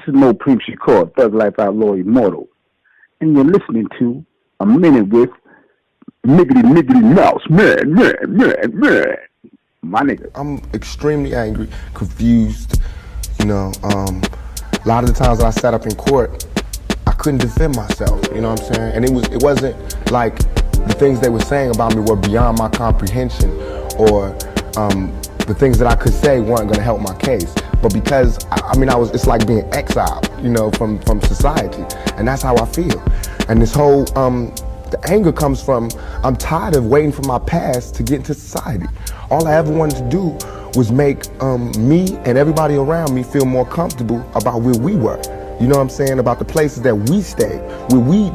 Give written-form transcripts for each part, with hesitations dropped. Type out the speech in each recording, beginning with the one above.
is Mo Pimp Shakur, Thug Life Outlaw Immortal. And you're listening to A Minute with Niggity Mouse. Man. My nigga. I'm extremely angry, confused. You know, a lot of the times when I sat up in court, I couldn't defend myself. You know what I'm saying? And it wasn't like the things they were saying about me were beyond my comprehension, or the things that I could say weren't going to help my case. But because it's like being exiled, you know, from society, and that's how I feel. And this whole the anger comes from, I'm tired of waiting for my past to get into society. All I ever wanted to do was make me and everybody around me feel more comfortable about where we were. You know what I'm saying? About the places that we stayed.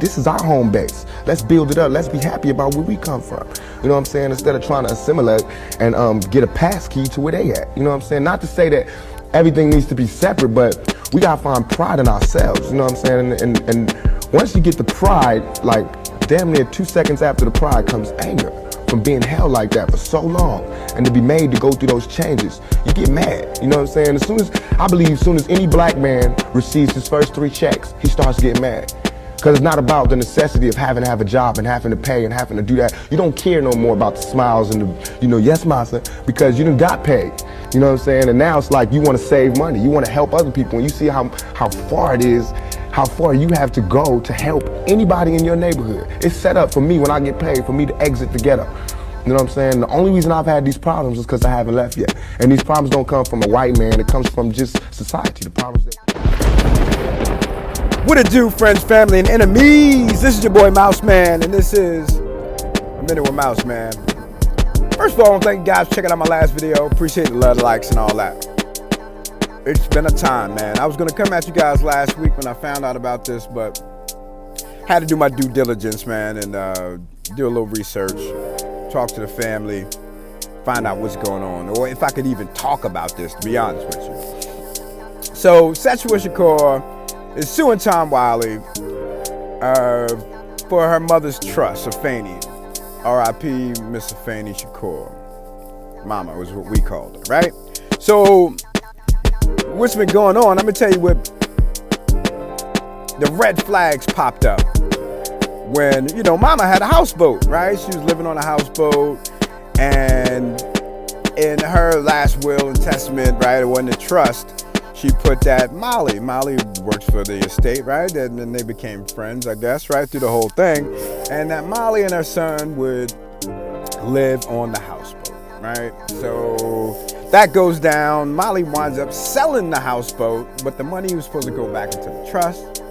This is our home base. Let's build it up. Let's be happy about where we come from. You know what I'm saying? Instead of trying to assimilate and get a pass key to where they at. You know what I'm saying? Not to say that everything needs to be separate, but we gotta find pride in ourselves. You know what I'm saying? And once you get the pride, like damn near 2 seconds after the pride comes anger from being held like that for so long, and to be made to go through those changes, you get mad. You know what I'm saying? As soon as any black man receives his first 3 checks, he starts getting mad. Because it's not about the necessity of having to have a job and having to pay and having to do that. You don't care no more about the smiles and the, yes, massa, because you done got paid. You know what I'm saying? And now it's like you want to save money. You want to help other people. And you see how far it is, how far you have to go to help anybody in your neighborhood. It's set up for me when I get paid, for me to exit the ghetto. You know what I'm saying? The only reason I've had these problems is because I haven't left yet. And these problems don't come from a white man. It comes from just society. The problems that... What it do, friends, family, and enemies? This is your boy Mouse Man, and this is A Minute with Mouse Man. First of all, I want to thank you guys for checking out my last video. Appreciate the love, the likes, and all that. It's been a time, man. I was going to come at you guys last week when I found out about this, but had to do my due diligence, man, and do a little research, talk to the family, find out what's going on, or if I could even talk about this, to be honest with you. So, Satchel Shakur is suing Tom Wiley for her mother's trust, Afeni. R.I.P. Miss Afeni Shakur. Mama was what we called her, right? So, what's been going on? I'm going to tell you what the red flags popped up when, Mama had a houseboat, right? She was living on a houseboat, and in her last will and testament, right, it wasn't a trust, she put that Molly works for the estate, right? And then they became friends, I guess, right, through the whole thing. And that Molly and her son would live on the houseboat, right? So that goes down. Molly winds up selling the houseboat, but the money was supposed to go back into the trust.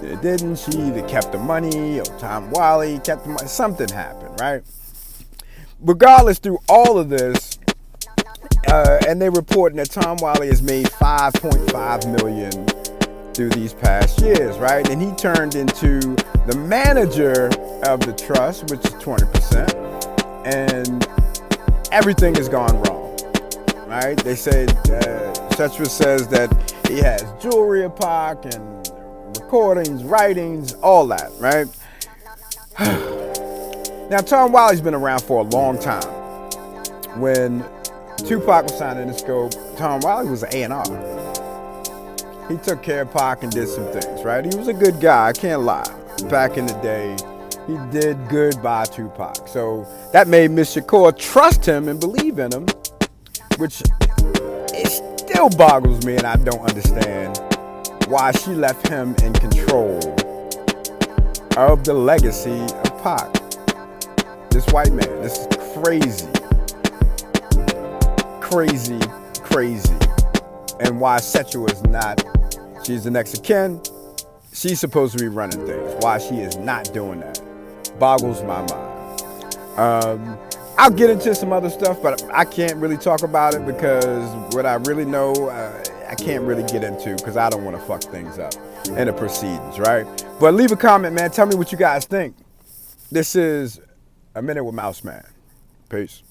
It didn't. She either kept the money, or Tom Wiley kept the money. Something happened, right? Regardless, through all of this, and they're reporting that Tom Wiley has made $5.5 million through these past years, right? And he turned into the manager of the trust, which is 20%, and everything has gone wrong, right? They say, Setchel says that he has jewelry of Pac and recordings, writings, all that, right? Now, Tom Wiley's been around for a long time. When Tupac was signing the scope, Tom Wiley was an A&R. He took care of Pac and did some things, right? He was a good guy, I can't lie. Back in the day, he did good by Tupac. So that made Miss Shakur trust him and believe in him, which it still boggles me, and I don't understand why she left him in control of the legacy of Pac. This white man, this is crazy. Crazy. And why Setchel is not, she's the next of kin. She's supposed to be running things. Why she is not doing that boggles my mind. I'll get into some other stuff, but I can't really talk about it because what I really know, I can't really get into because I don't want to fuck things up in the proceedings, right? But leave a comment, man. Tell me what you guys think. This is A Minute with Mouse Man. Peace.